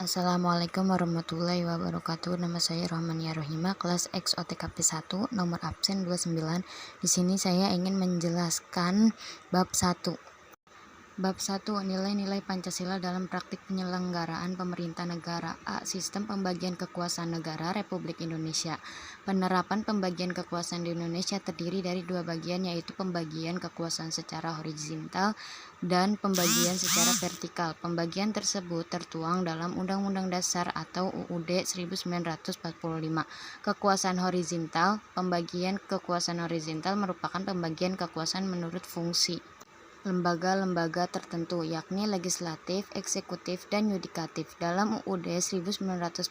Assalamualaikum warahmatullahi wabarakatuh. Nama saya Rohmania Rohima, kelas X OTKP 1, nomor absen 29. Di sini saya ingin menjelaskan bab 1. Bab 1. Nilai-nilai Pancasila dalam praktik penyelenggaraan pemerintah negara. A. Sistem pembagian kekuasaan negara Republik Indonesia. Penerapan pembagian kekuasaan di Indonesia terdiri dari dua bagian, yaitu pembagian kekuasaan secara horizontal dan pembagian secara vertikal. Pembagian tersebut tertuang dalam Undang-Undang Dasar atau UUD 1945. Kekuasaan horizontal. Pembagian kekuasaan horizontal merupakan pembagian kekuasaan menurut fungsi lembaga-lembaga tertentu, yakni legislatif, eksekutif, dan yudikatif. Dalam UUD 1945,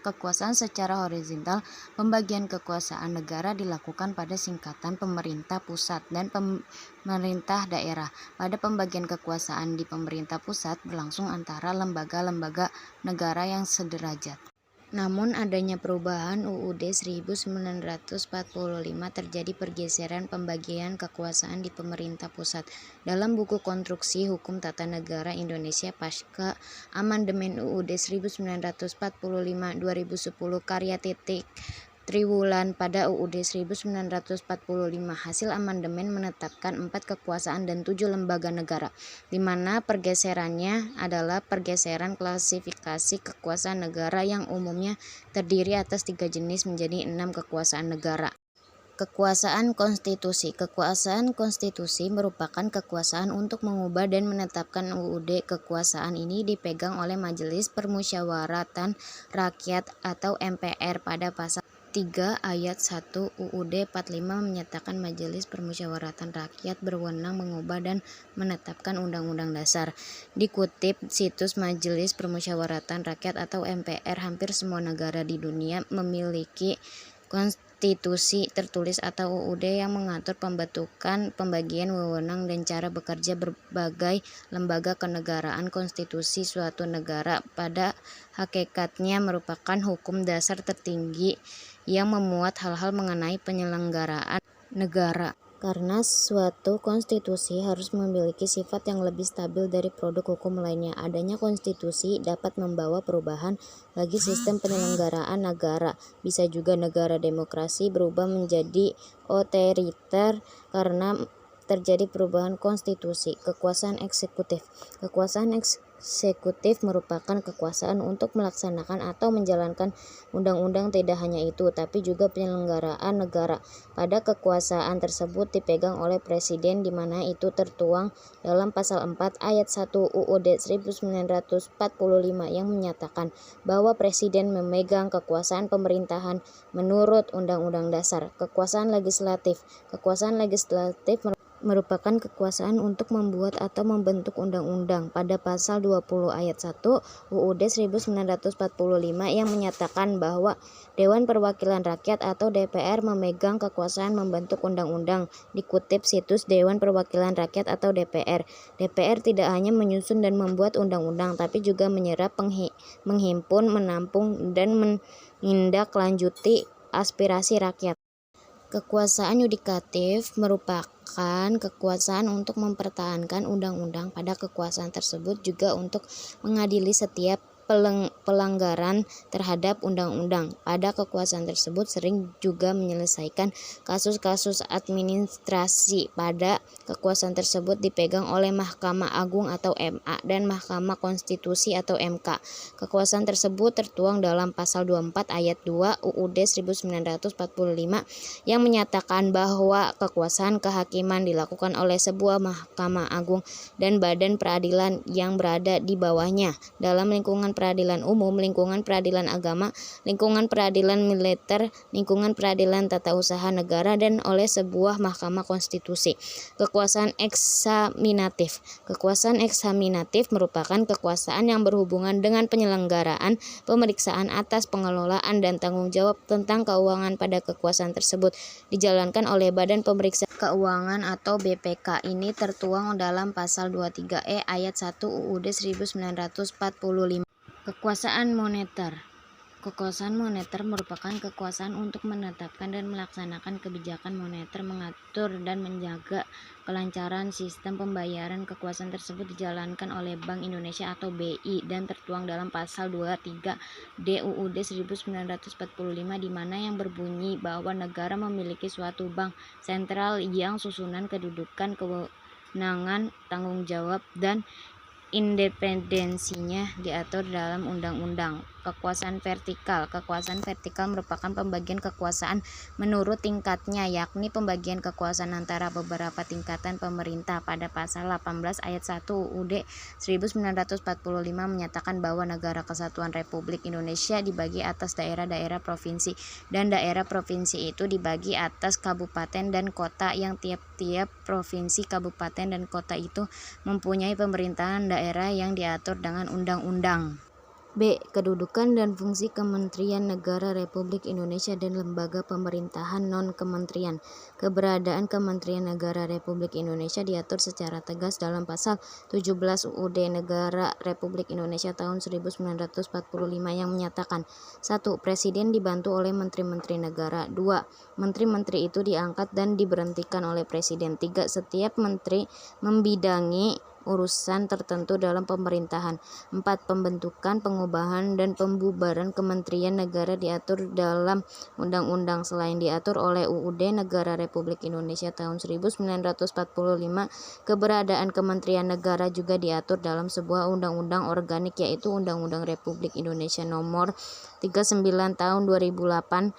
kekuasaan secara horizontal, pembagian kekuasaan negara dilakukan pada singkatan pemerintah pusat dan pemerintah daerah. Pada pembagian kekuasaan di pemerintah pusat berlangsung antara lembaga-lembaga negara yang sederajat. Namun adanya perubahan UUD 1945 terjadi pergeseran pembagian kekuasaan di pemerintah pusat. Dalam buku Konstruksi Hukum Tata Negara Indonesia pasca Amandemen UUD 1945-2010 karya Titik Triwulan pada UUD 1945, hasil amandemen menetapkan 4 kekuasaan dan 7 lembaga negara, di mana pergeserannya adalah pergeseran klasifikasi kekuasaan negara yang umumnya terdiri atas 3 jenis menjadi 6 kekuasaan negara. Kekuasaan konstitusi. Kekuasaan konstitusi merupakan kekuasaan untuk mengubah dan menetapkan UUD. Kekuasaan ini dipegang oleh Majelis Permusyawaratan Rakyat atau MPR. Pada pasal 3 ayat 1 UUD 45 menyatakan Majelis Permusyawaratan Rakyat berwenang mengubah dan menetapkan Undang-Undang Dasar. Dikutip situs Majelis Permusyawaratan Rakyat atau MPR, hampir semua negara di dunia memiliki konstitusi tertulis atau UUD yang mengatur pembentukan, pembagian wewenang, dan cara bekerja berbagai lembaga kenegaraan. Konstitusi suatu negara pada hakikatnya merupakan hukum dasar tertinggi yang memuat hal-hal mengenai penyelenggaraan negara. Karena suatu konstitusi harus memiliki sifat yang lebih stabil dari produk hukum lainnya, adanya konstitusi dapat membawa perubahan bagi sistem penyelenggaraan negara. Bisa juga negara demokrasi berubah menjadi otoriter karena terjadi perubahan konstitusi. Kekuasaan eksekutif. Kekuasaan eksekutif merupakan kekuasaan untuk melaksanakan atau menjalankan undang-undang. Tidak hanya itu, tapi juga penyelenggaraan negara. Pada kekuasaan tersebut dipegang oleh presiden, di mana itu tertuang dalam pasal 4 ayat 1 UUD 1945 yang menyatakan bahwa presiden memegang kekuasaan pemerintahan menurut Undang-Undang Dasar. Kekuasaan legislatif. Kekuasaan legislatif merupakan kekuasaan untuk membuat atau membentuk undang-undang. Pada pasal 20 ayat 1 UUD 1945 yang menyatakan bahwa Dewan Perwakilan Rakyat atau DPR memegang kekuasaan membentuk undang-undang. Dikutip situs Dewan Perwakilan Rakyat atau DPR, DPR tidak hanya menyusun dan membuat undang-undang, tapi juga menyerap, menghimpun, menampung, dan menindaklanjuti aspirasi rakyat. Kekuasaan yudikatif merupakan kekuasaan untuk mempertahankan undang-undang. Pada kekuasaan tersebut juga untuk mengadili setiap pelanggaran terhadap undang-undang. Pada kekuasaan tersebut sering juga menyelesaikan kasus-kasus administrasi. Pada kekuasaan tersebut dipegang oleh Mahkamah Agung atau MA dan Mahkamah Konstitusi atau MK. Kekuasaan tersebut tertuang dalam pasal 24 ayat 2 UUD 1945 yang menyatakan bahwa kekuasaan kehakiman dilakukan oleh sebuah Mahkamah Agung dan badan peradilan yang berada di bawahnya dalam lingkungan peradilan umum, lingkungan peradilan agama, lingkungan peradilan militer, lingkungan peradilan tata usaha negara, dan oleh sebuah mahkamah konstitusi. Kekuasaan eksaminatif. Kekuasaan eksaminatif merupakan kekuasaan yang berhubungan dengan penyelenggaraan pemeriksaan atas pengelolaan dan tanggung jawab tentang keuangan. Pada kekuasaan tersebut dijalankan oleh Badan Pemeriksa Keuangan atau BPK. Ini tertuang dalam pasal 23E ayat 1 UUD 1945. Kekuasaan moneter. Kekuasaan moneter merupakan kekuasaan untuk menetapkan dan melaksanakan kebijakan moneter, mengatur dan menjaga kelancaran sistem pembayaran. Kekuasaan tersebut dijalankan oleh Bank Indonesia atau BI dan tertuang dalam pasal 23 DUUD 1945, di mana yang berbunyi bahwa negara memiliki suatu bank sentral yang susunan kedudukan, kewenangan, tanggung jawab, dan independensinya diatur dalam undang-undang. Kekuasaan vertikal. Kekuasaan vertikal merupakan pembagian kekuasaan menurut tingkatnya, yakni pembagian kekuasaan antara beberapa tingkatan pemerintah. Pada pasal 18 ayat 1 UUD 1945 menyatakan bahwa Negara Kesatuan Republik Indonesia dibagi atas daerah-daerah provinsi, dan daerah provinsi itu dibagi atas kabupaten dan kota, yang tiap-tiap provinsi, kabupaten, dan kota itu mempunyai pemerintahan daerah yang diatur dengan undang-undang. B. Kedudukan dan fungsi Kementerian Negara Republik Indonesia dan lembaga pemerintahan non-kementerian. Keberadaan Kementerian Negara Republik Indonesia diatur secara tegas dalam pasal 17 UUD Negara Republik Indonesia tahun 1945 yang menyatakan: 1. Presiden dibantu oleh menteri-menteri negara. 2. Menteri-menteri itu diangkat dan diberhentikan oleh Presiden. 3. Setiap menteri membidangi urusan tertentu dalam pemerintahan. 4. Pembentukan, pengubahan, dan pembubaran kementerian negara diatur dalam undang-undang. Selain diatur oleh UUD Negara Republik Indonesia tahun 1945, keberadaan kementerian negara juga diatur dalam sebuah undang-undang organik, yaitu Undang-Undang Republik Indonesia Nomor 39 Tahun 2008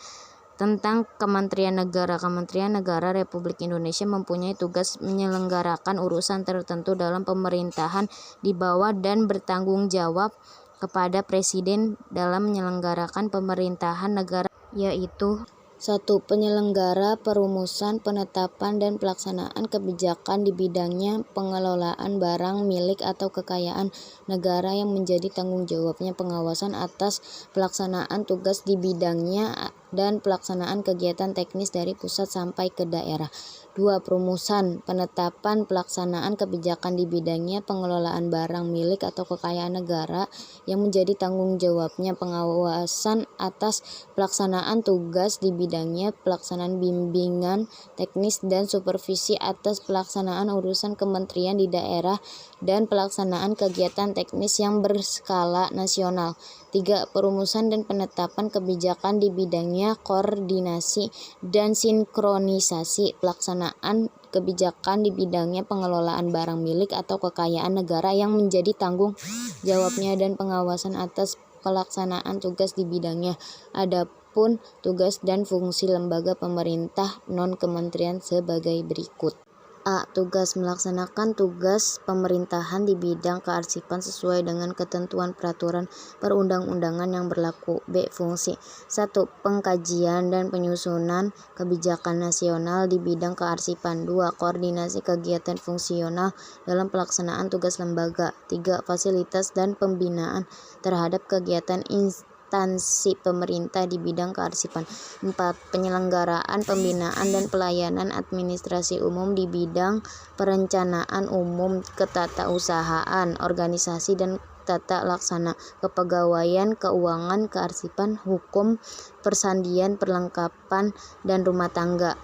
tentang Kementerian Negara. Kementerian Negara Republik Indonesia mempunyai tugas menyelenggarakan urusan tertentu dalam pemerintahan di bawah dan bertanggung jawab kepada Presiden dalam menyelenggarakan pemerintahan negara, yaitu: 1. Penyelenggara perumusan, penetapan, dan pelaksanaan kebijakan di bidangnya, pengelolaan barang milik atau kekayaan negara yang menjadi tanggung jawabnya, pengawasan atas pelaksanaan tugas di bidangnya, dan pelaksanaan kegiatan teknis dari pusat sampai ke daerah. 2. Perumusan, penetapan, pelaksanaan kebijakan di bidangnya, pengelolaan barang milik atau kekayaan negara yang menjadi tanggung jawabnya, pengawasan atas pelaksanaan tugas di bidangnya, pelaksanaan bimbingan teknis dan supervisi atas pelaksanaan urusan kementerian di daerah, dan pelaksanaan kegiatan teknis yang berskala nasional. 3. Perumusan dan penetapan kebijakan di bidangnya, koordinasi dan sinkronisasi pelaksanaan kebijakan di bidangnya, pengelolaan barang milik atau kekayaan negara yang menjadi tanggung jawabnya, dan pengawasan atas pelaksanaan tugas di bidangnya. Adapun tugas dan fungsi lembaga pemerintah non-kementerian sebagai berikut. A. Tugas: melaksanakan tugas pemerintahan di bidang kearsipan sesuai dengan ketentuan peraturan perundang-undangan yang berlaku. B. Fungsi: 1. Pengkajian dan penyusunan kebijakan nasional di bidang kearsipan. 2. Koordinasi kegiatan fungsional dalam pelaksanaan tugas lembaga. 3. Fasilitas dan pembinaan terhadap kegiatan instansi pemerintah di bidang kearsipan. 4. Penyelenggaraan, pembinaan, dan pelayanan administrasi umum di bidang perencanaan umum, ketatausahaan, organisasi dan tata laksana, kepegawaian, keuangan, kearsipan, hukum, persandian, perlengkapan, dan rumah tangga.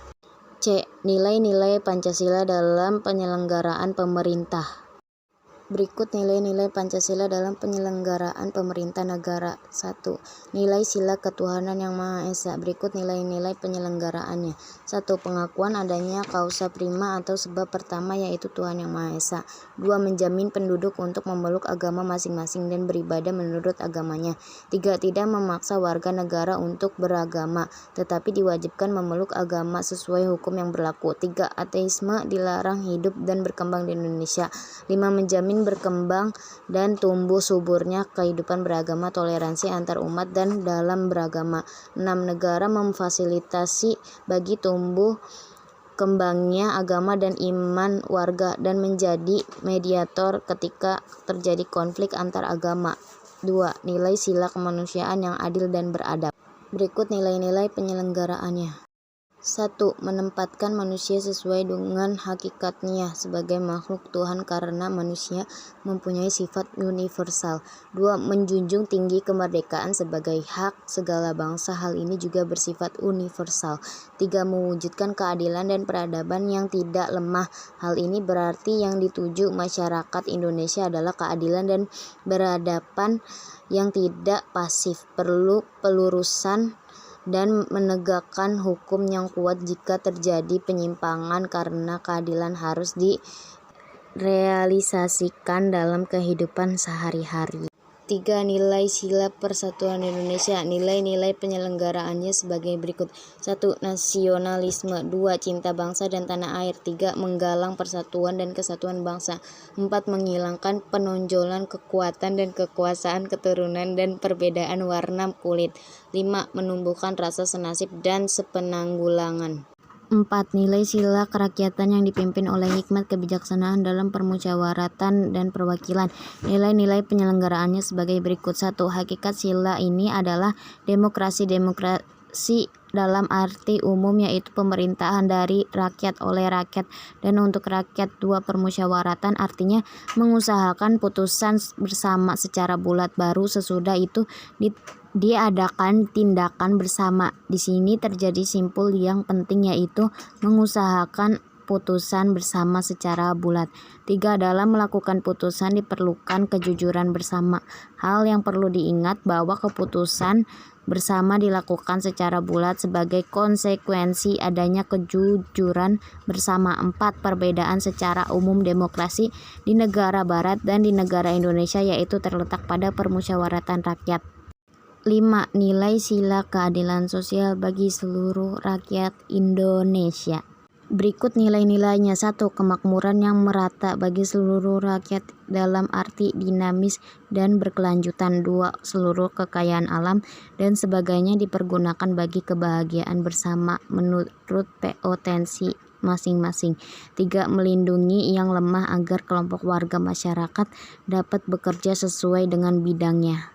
C. Nilai-nilai Pancasila dalam penyelenggaraan pemerintah. Berikut nilai-nilai Pancasila dalam penyelenggaraan pemerintah negara. 1. Nilai sila ketuhanan yang Maha Esa. Berikut nilai-nilai penyelenggaraannya. 1. Pengakuan adanya causa prima atau sebab pertama, yaitu Tuhan yang Maha Esa. 2. Menjamin penduduk untuk memeluk agama masing-masing dan beribadah menurut agamanya. 3. Tidak memaksa warga negara untuk beragama, tetapi diwajibkan memeluk agama sesuai hukum yang berlaku. 3. Ateisme dilarang hidup dan berkembang di Indonesia. 5. Menjamin berkembang dan tumbuh suburnya kehidupan beragama, toleransi antar umat dan dalam beragama. 6. Negara memfasilitasi bagi tumbuh kembangnya agama dan iman warga dan menjadi mediator ketika terjadi konflik antar agama. 2. Nilai sila kemanusiaan yang adil dan beradab. Berikut nilai-nilai penyelenggaraannya. 1. Menempatkan manusia sesuai dengan hakikatnya sebagai makhluk Tuhan karena manusia mempunyai sifat universal. 2. Menjunjung tinggi kemerdekaan sebagai hak segala bangsa. Hal ini juga bersifat universal. 3. Mewujudkan keadilan dan peradaban yang tidak lemah. Hal ini berarti yang dituju masyarakat Indonesia adalah keadilan dan peradaban yang tidak pasif, perlu pelurusan dan menegakkan hukum yang kuat jika terjadi penyimpangan karena keadilan harus direalisasikan dalam kehidupan sehari-hari. 3. Nilai Sila Persatuan Indonesia. Nilai-nilai penyelenggaraannya sebagai berikut. 1. Nasionalisme. 2. Cinta bangsa dan tanah air. 3. Menggalang persatuan dan kesatuan bangsa. 4. Menghilangkan penonjolan kekuatan dan kekuasaan keturunan dan perbedaan warna kulit. 5. Menumbuhkan rasa senasib dan sepenanggulangan. 4. Nilai sila kerakyatan yang dipimpin oleh hikmat kebijaksanaan dalam permusyawaratan dan perwakilan. Nilai-nilai penyelenggaraannya sebagai berikut. 1. Hakikat sila ini adalah demokrasi dalam arti umum, yaitu pemerintahan dari rakyat oleh rakyat dan untuk rakyat. 2. Permusyawaratan artinya mengusahakan putusan bersama secara bulat, baru sesudah itu diadakan tindakan bersama. Di sini terjadi simpul yang penting, yaitu mengusahakan putusan bersama secara bulat. 3. Dalam melakukan putusan diperlukan kejujuran bersama. Hal yang perlu diingat bahwa keputusan bersama dilakukan secara bulat sebagai konsekuensi adanya kejujuran bersama. 4. Perbedaan secara umum demokrasi di negara barat dan di negara Indonesia yaitu terletak pada permusyawaratan rakyat. 5. Nilai sila keadilan sosial bagi seluruh rakyat Indonesia. Berikut nilai-nilainya. 1. Kemakmuran yang merata bagi seluruh rakyat dalam arti dinamis dan berkelanjutan. 2. Seluruh kekayaan alam dan sebagainya dipergunakan bagi kebahagiaan bersama menurut potensi masing-masing. 3. Melindungi yang lemah agar kelompok warga masyarakat dapat bekerja sesuai dengan bidangnya.